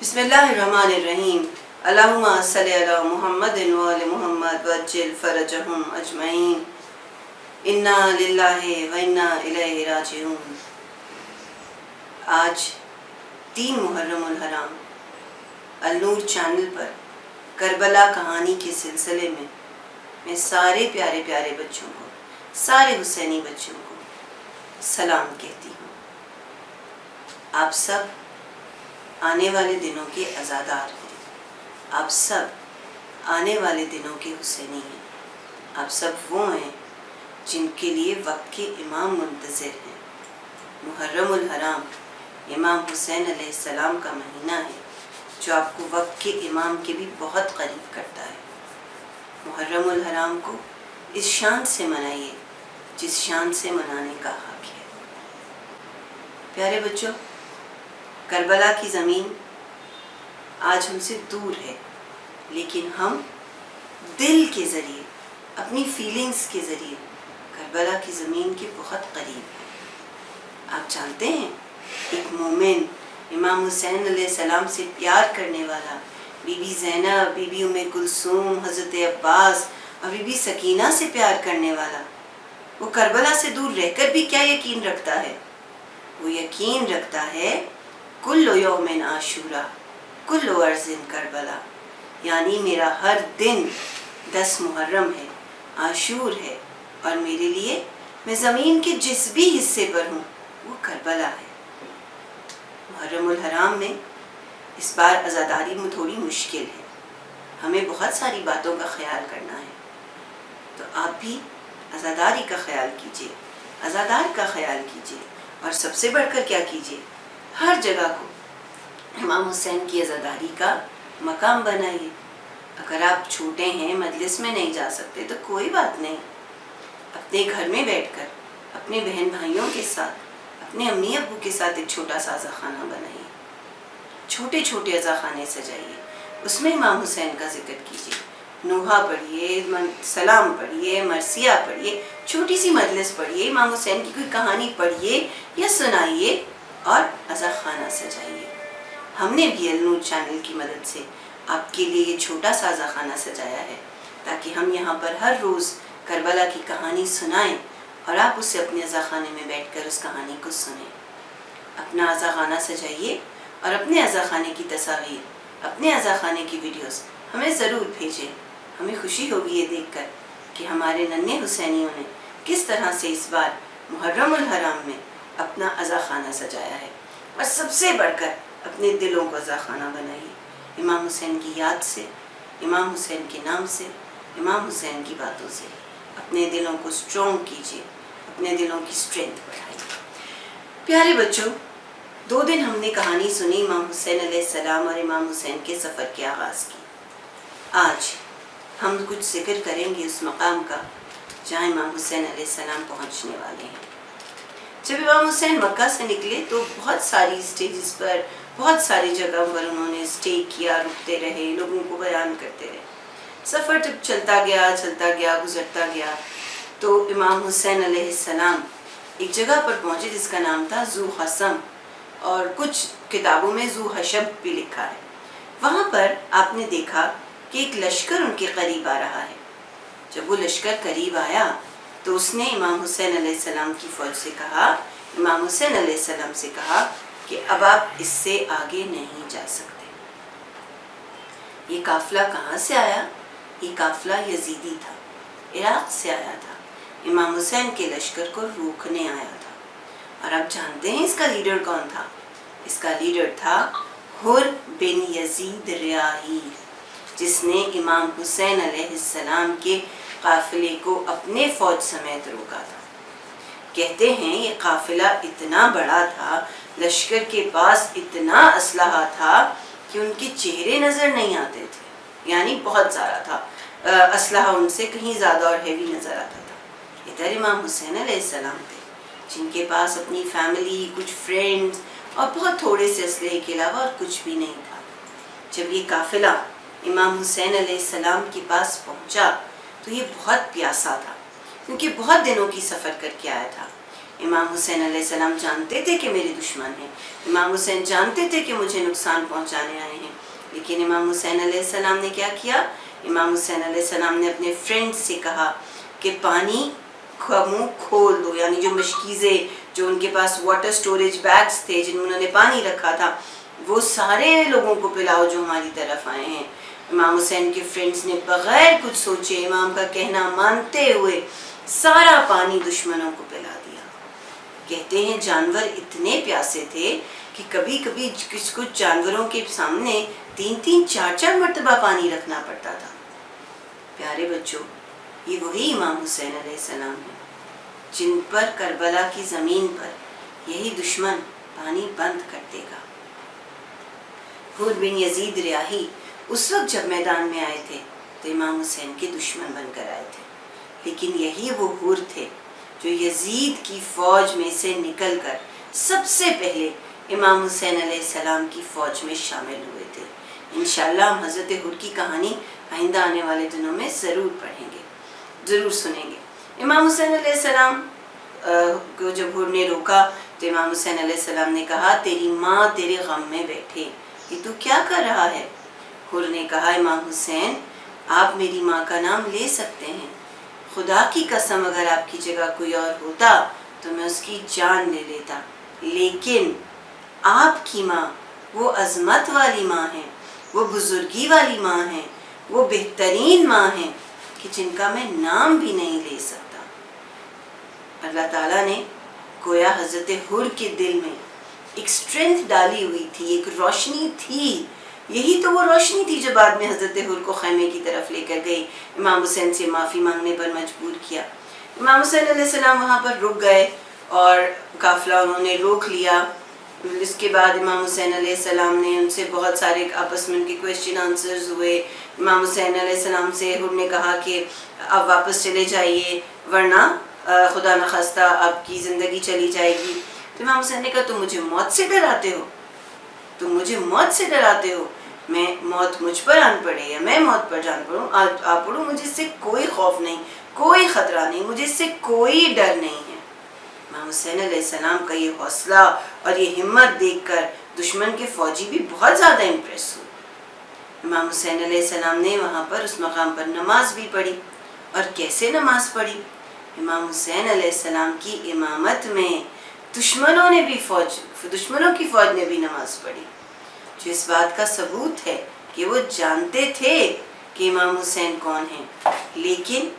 بسم اللہ الرحمن الرحیم اللہم صلی علی محمد و آل محمد وعجل فرجہم اجمعین انا للہ و انا الیہ راجعون۔ آج 3 محرم الحرام النور چینل پر کربلا کہانی کے سلسلے میں سارے پیارے پیارے بچوں کو، سارے حسینی بچوں کو سلام کہتی ہوں۔ آپ سب آنے والے دنوں کے عزادار ہیں، آپ سب آنے والے دنوں کے حسینی ہیں، آپ سب وہ ہیں جن کے لیے وقت کے امام منتظر ہیں۔ محرم الحرام امام حسین علیہ السلام کا مہینہ ہے جو آپ کو وقت کے امام کے بھی بہت قریب کرتا ہے۔ محرم الحرام کو اس شان سے منائیے جس شان سے منانے کا حق ہے۔ پیارے بچوں، کربلا کی زمین آج ہم سے دور ہے، لیکن ہم دل کے ذریعے، اپنی فیلنگز کے ذریعے کربلا کی زمین کے بہت قریب ہیں۔ آپ جانتے ہیں ایک مومن امام حسین علیہ السلام سے پیار کرنے والا، بی بی زینب، بی بی ام کلثوم، حضرت عباس اور بی بی سکینہ سے پیار کرنے والا، وہ کربلا سے دور رہ کر بھی کیا یقین رکھتا ہے؟ وہ یقین رکھتا ہے کل یوم عاشورا کل ارض کربلا، یعنی میرا ہر دن 10 محرم ہے، عاشور ہے، اور میرے لیے میں زمین کے جس بھی حصے پر ہوں وہ کربلا ہے۔ محرم الحرام میں اس بار عزاداری میں تھوڑی مشکل ہے، ہمیں بہت ساری باتوں کا خیال کرنا ہے، تو آپ بھی عزاداری کا خیال کیجئے، عزادار کا خیال کیجئے، اور سب سے بڑھ کر کیا کیجئے، ہر جگہ کو امام حسین کی عزاداری کا مقام بنائیے۔ اگر آپ چھوٹے ہیں، مجلس میں نہیں جا سکتے تو کوئی بات نہیں، اپنے گھر میں بیٹھ کر اپنے بہن بھائیوں کے ساتھ، اپنے امی ابو کے ساتھ ایک چھوٹا سا عزاخانہ بنائیے، چھوٹے چھوٹے عزاخانے سجائیے، اس میں امام حسین کا ذکر کیجیے، نوحہ پڑھیے، سلام پڑھیے، مرثیہ پڑھیے، چھوٹی سی مجلس پڑھیے، امام حسین کی کوئی کہانی پڑھیے یا سنائیے اور عزاخانہ سجائیے۔ ہم نے بھی النور چینل کی مدد سے آپ کے لیے یہ چھوٹا سا عزاخانہ سجایا ہے تاکہ ہم یہاں پر ہر روز کربلا کی کہانی سنائیں اور آپ اسے اپنے عزاخانے میں بیٹھ کر اس کہانی کو سنیں۔ اپنا عزاخانہ سجائیے اور اپنے عزاخانے کی تصاویر، اپنے عزاخانے کی ویڈیوز ہمیں ضرور بھیجیں۔ ہمیں خوشی ہوگی یہ دیکھ کر کہ ہمارے ننھے حسینیوں نے کس طرح سے اس بار محرم الحرام میں اپنا عزاخانہ سجایا ہے، اور سب سے بڑھ کر اپنے دلوں کو عزاخانہ بنائیے، امام حسین کی یاد سے، امام حسین کے نام سے، امام حسین کی باتوں سے اپنے دلوں کو سٹرونگ کیجیے، اپنے دلوں کی سٹرینتھ بڑھائیے۔ پیارے بچوں، 2 دن ہم نے کہانی سنی امام حسین علیہ السلام اور امام حسین کے سفر کے آغاز کی۔ آج ہم کچھ ذکر کریں گے اس مقام کا جہاں امام حسین علیہ السلام پہنچنے والے ہیں۔ جب امام حسین مکہ سے نکلے تو بہت ساری اسٹیجز پر، بہت ساری جگہوں پر انہوں نے اسٹے کیا، رکتے رہے، لوگوں کو بیان کرتے رہے۔ سفر جب چلتا گیا، گزرتا گیا، تو امام حسین علیہ السلام ایک جگہ پر پہنچے جس کا نام تھا ذو حسم، اور کچھ کتابوں میں ذو حشب بھی لکھا ہے۔ وہاں پر آپ نے دیکھا کہ ایک لشکر ان کے قریب آ رہا ہے۔ جب وہ لشکر قریب آیا تو اس نے امام حسین علیہ السلام کی فوج سے کہا، امام حسین علیہ السلام سے کہا کہ اب آپ اس سے آگے نہیں جا سکتے۔ یہ قافلہ کہاں سے آیا؟ یہ قافلہ یزیدی تھا، عراق سے آیا تھا، امام حسین کے لشکر کو روکنے آیا تھا۔ اور آپ جانتے ہیں اس کا لیڈر کون تھا؟ اس کا لیڈر تھا حر بن یزید ریاحی، جس نے امام حسین علیہ السلام کے قافلے کو اپنے فوج سمیت روکا تھا۔ کہتے ہیں یہ قافلہ اتنا بڑا تھا، لشکر کے پاس اتنا اسلحہ تھا کہ ان کے چہرے نظر نہیں آتے تھے، یعنی بہت سارا تھا اسلحہ، ان سے کہیں زیادہ اور ہیوی نظر آتا تھا۔ ادھر امام حسین علیہ السلام تھے جن کے پاس اپنی فیملی، کچھ فرینڈز اور بہت تھوڑے سے اسلحے کے علاوہ اور کچھ بھی نہیں تھا۔ جب یہ قافلہ امام حسین علیہ السلام کے پاس پہنچا تو یہ بہت پیاسا تھا، کیونکہ بہت دنوں کی سفر کر کے آیا تھا۔ امام حسین علیہ السلام جانتے تھے کہ میرے دشمن ہیں، امام حسین جانتے تھے کہ مجھے نقصان پہنچانے آئے ہیں، لیکن امام حسین علیہ السلام نے کیا کیا؟ امام حسین علیہ السلام نے اپنے فرینڈ سے کہا کہ پانی کا منہ کھول دو، یعنی جو مشکیزیں، جو ان کے پاس واٹر سٹوریج بیگز تھے جن میں انہوں نے پانی رکھا تھا، وہ سارے لوگوں کو پلاؤ جو ہماری طرف آئے ہیں۔ امام حسین کے فرینڈز نے بغیر کچھ سوچے، امام کا کہنا مانتے ہوئے سارا پانی دشمنوں کو پلا دیا۔ کہتے ہیں جانور اتنے پیاسے تھے کہ کبھی کبھی کچھ جانوروں کے سامنے 3-4 مرتبہ پانی رکھنا پڑتا تھا۔ پیارے بچوں، یہ وہی امام حسین علیہ السلام ہیں جن پر کربلا کی زمین پر یہی دشمن پانی بند کر دے گا۔ حور بن یزید ریاحی اس وقت جب میدان میں آئے تھے تو امام حسین کے دشمن بن کر آئے تھے، لیکن یہی وہ حور تھے جو یزید کی فوج میں سے نکل کر سب سے پہلے امام حسین علیہ السلام کی فوج میں شامل ہوئے تھے۔ انشاءاللہ ہم حضرت حور کی کہانی آئندہ آنے والے دنوں میں ضرور پڑھیں گے، ضرور سنیں گے۔ امام حسین علیہ السلام کو جب حور نے روکا تو امام حسین علیہ السلام نے کہا تیری ماں تیرے غم میں بیٹھے، کہ تو کیا کر رہا ہے؟ حور نے کہا امام حسین آپ میری ماں کا نام لے سکتے ہیں، خدا کی قسم اگر آپ کی جگہ کوئی اور ہوتا تو میں اس کی جان لے لیتا، لیکن آپ کی ماں وہ عظمت والی ماں ہیں، وہ بزرگی والی ماں ہیں، وہ بہترین ماں ہیں کہ جن کا میں نام بھی نہیں لے سکتا۔ اللہ تعالیٰ نے گویا حضرت حور کے دل میں ایک اسٹرینتھ ڈالی ہوئی تھی، ایک روشنی تھی، یہی تو وہ روشنی تھی جو بعد میں حضرت حور کو خیمے کی طرف لے کر گئی، امام حسین سے معافی مانگنے پر مجبور کیا۔ امام حسین علیہ السلام وہاں پر رک گئے اور قافلہ انہوں نے روک لیا۔ اس کے بعد امام حسین علیہ السلام نے ان سے بہت سارے آپس میں ان کے کویشچن آنسرز ہوئے۔ امام حسین علیہ السلام سے حور نے کہا کہ آپ واپس چلے جائیے ورنہ خدا نخواستہ آپ کی زندگی چلی جائے گی۔ تو امام حسین نے کہا تم مجھے موت سے ڈراتے ہو، تم مجھے موت سے ڈراتے ہو، میں موت مجھ پر آن پڑے یا میں موت پر جان پڑوں آپ پڑھوں، مجھے اس سے کوئی خوف نہیں، کوئی خطرہ نہیں، مجھے اس سے کوئی ڈر نہیں ہے۔ امام حسین علیہ السلام کا یہ حوصلہ اور یہ ہمت دیکھ کر دشمن کے فوجی بھی بہت زیادہ امپریس ہوئے۔ امام حسین علیہ السلام نے وہاں پر اس مقام پر نماز بھی پڑھی، اور کیسے نماز پڑھی؟ امام حسین علیہ السلام کی امامت میں دشمنوں کی فوج نے بھی نماز پڑھی، جو اس بات کا ثبوت ہے کہ وہ جانتے تھے کہ امام حسین کون ہیں، لیکن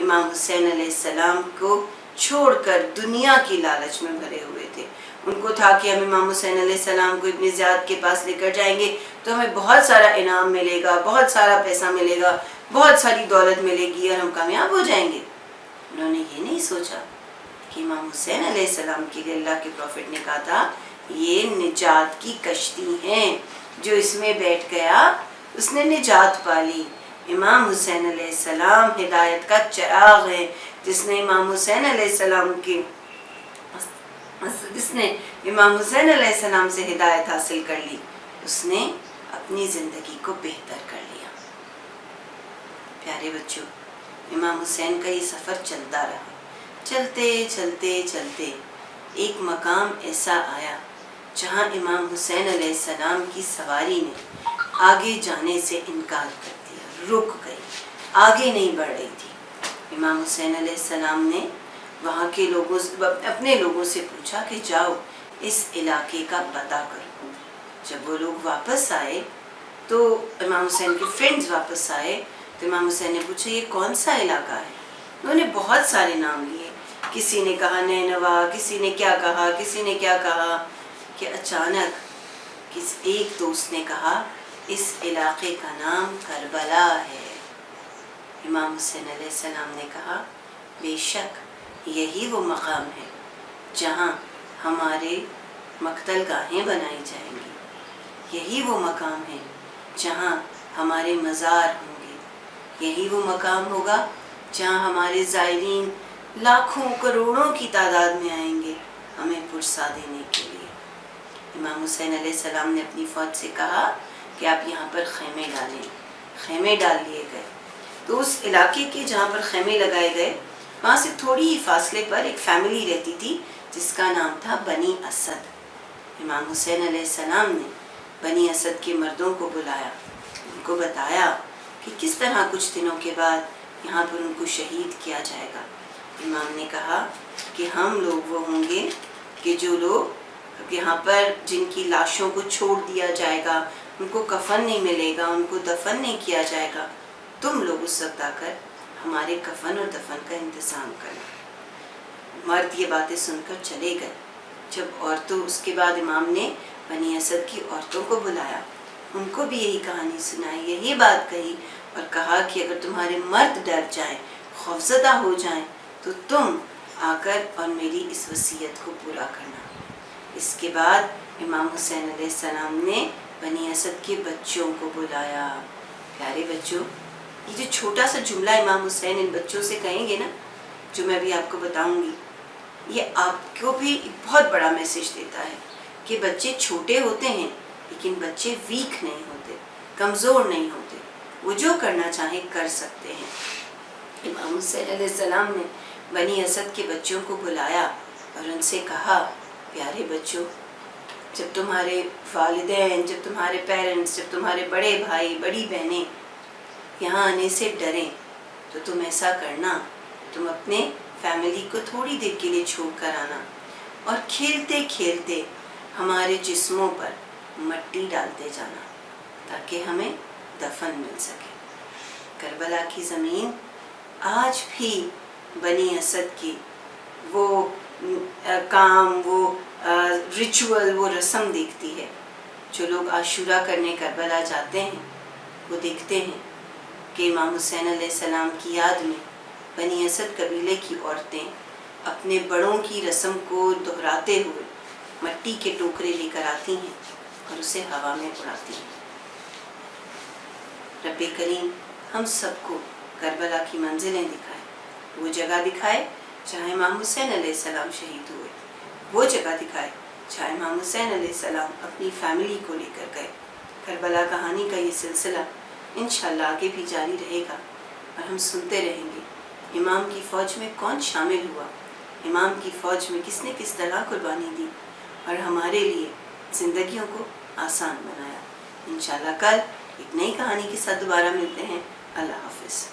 امام حسین علیہ السلام کو چھوڑ کر دنیا کی لالچ میں بھرے ہوئے تھے۔ ان کو تھا کہ ہم امام حسین علیہ السلام کو ابن زیاد کے پاس لے کر جائیں گے تو ہمیں بہت سارا انعام ملے گا، بہت سارا پیسہ ملے گا، بہت ساری دولت ملے گی اور ہم کامیاب ہو جائیں گے۔ انہوں نے یہ نہیں سوچا کہ امام حسین علیہ السلام کے لیے اللہ کے پروفٹ نے کہا تھا یہ نجات کی کشتی ہیں، جو اس میں بیٹھ گیا اس نے نجات پالی۔ امام حسین علیہ السلام ہدایت کا چراغ ہے، جس نے امام حسین علیہ السلام سے ہدایت حاصل کر لی، اس نے اپنی زندگی کو بہتر کر لیا۔ پیارے بچوں، امام حسین کا یہ سفر چلتا رہا، چلتے چلتے چلتے ایک مقام ایسا آیا جہاں امام حسین علیہ السلام کی سواری نے آگے جانے سے انکار کر دیا، رک گئی، آگے نہیں بڑھ رہی تھی۔ امام حسین علیہ السلام نے وہاں کے لوگوں اپنے لوگوں سے پوچھا کہ جاؤ اس علاقے کا پتہ کرو۔ جب وہ لوگ واپس آئے تو امام حسین کے فرینڈز واپس آئے تو امام حسین نے پوچھا یہ کون سا علاقہ ہے؟ انہوں نے بہت سارے نام لیے، کسی نے کہا نینوا، کسی نے کیا کہا، کسی نے کیا کہا، کہ اچانک ایک دوست نے کہا اس علاقے کا نام کربلا ہے۔ امام حسین علیہ السلام نے کہا بے شک یہی وہ مقام ہے جہاں ہمارے مقتل گاہیں بنائی جائیں گی، یہی وہ مقام ہے جہاں ہمارے مزار ہوں گے، یہی وہ مقام ہوگا جہاں ہمارے زائرین لاکھوں کروڑوں کی تعداد میں آئیں گے ہمیں پرسا دینے کے لیے۔ امام حسین علیہ السلام نے اپنی فوج سے کہا کہ آپ یہاں پر خیمے ڈالیں، خیمے ڈال لیے گئے۔ تو اس علاقے کے جہاں پر خیمے لگائے گئے وہاں سے تھوڑی ہی فاصلے پر ایک فیملی رہتی تھی جس کا نام تھا بنی اسد۔ امام حسین علیہ السلام نے بنی اسد کے مردوں کو بلایا، ان کو بتایا کہ کس طرح کچھ دنوں کے بعد یہاں پر ان کو شہید کیا جائے گا۔ امام نے کہا کہ ہم لوگ وہ ہوں گے کہ جو لوگ یہاں پر جن کی لاشوں کو چھوڑ دیا جائے گا، ان کو کفن نہیں ملے گا، ان کو دفن نہیں کیا جائے گا، تم لوگ اس وقت آ کر ہمارے کفن اور دفن کا انتظام کرنا۔ مرد یہ باتیں سن کر چلے گئے۔ جب عورتوں، اس کے بعد امام نے بنی اسد کی عورتوں کو بلایا، ان کو بھی یہی کہانی سنائی، یہی بات کہی اور کہا کہ اگر تمہارے مرد ڈر جائیں، خوفزدہ ہو جائیں تو تم آ کر اور میری اس وصیت کو پورا کرنا۔ اس کے بعد امام حسین علیہ السلام نے بنی اسد کے بچوں کو بلایا۔ پیارے بچوں، یہ جو چھوٹا سا جملہ امام حسین ان بچوں سے کہیں گے نا، جو میں ابھی آپ کو بتاؤں گی، یہ آپ کو بھی بہت بڑا میسج دیتا ہے کہ بچے چھوٹے ہوتے ہیں لیکن بچے ویک نہیں ہوتے، کمزور نہیں ہوتے، وہ جو کرنا چاہیں کر سکتے ہیں۔ امام حسین علیہ السلام نے بنی اسد کے بچوں کو بلایا اور ان سے کہا، پیارے بچوں، جب تمہارے والدین، جب تمہارے پیرنٹس، جب تمہارے بڑے بھائی بڑی بہنیں یہاں آنے سے ڈریں تو تم ایسا کرنا، تم اپنے فیملی کو تھوڑی دیر کے لیے چھوڑ کر آنا اور کھیلتے کھیلتے ہمارے جسموں پر مٹی ڈالتے جانا تاکہ ہمیں دفن مل سکے۔ کربلا کی زمین آج بھی بنی اسد کی وہ کام، وہ ریچول، وہ رسم دیکھتی ہے۔ جو لوگ عاشورہ کرنے کربلا جاتے ہیں وہ دیکھتے ہیں کہ امام حسین علیہ السلام کی یاد میں بنی اسد قبیلے کی عورتیں اپنے بڑوں کی رسم کو دہراتے ہوئے مٹی کے ٹوکرے لے کر آتی ہیں اور اسے ہوا میں اڑاتی ہیں۔ رب کریم ہم سب کو کربلا کی منزلیں دکھائے، وہ جگہ دکھائے جہاں امام حسین علیہ السلام شہید ہوئے، وہ جگہ دکھائے جہاں امام حسین علیہ السلام اپنی فیملی کو لے کر گئے۔ کربلا کہانی کا یہ سلسلہ انشاءاللہ آگے بھی جاری رہے گا اور ہم سنتے رہیں گے امام کی فوج میں کون شامل ہوا، امام کی فوج میں کس نے کس طرح قربانی دی اور ہمارے لیے زندگیوں کو آسان بنایا۔ انشاءاللہ کل ایک نئی کہانی کے ساتھ دوبارہ ملتے ہیں۔ اللہ حافظ۔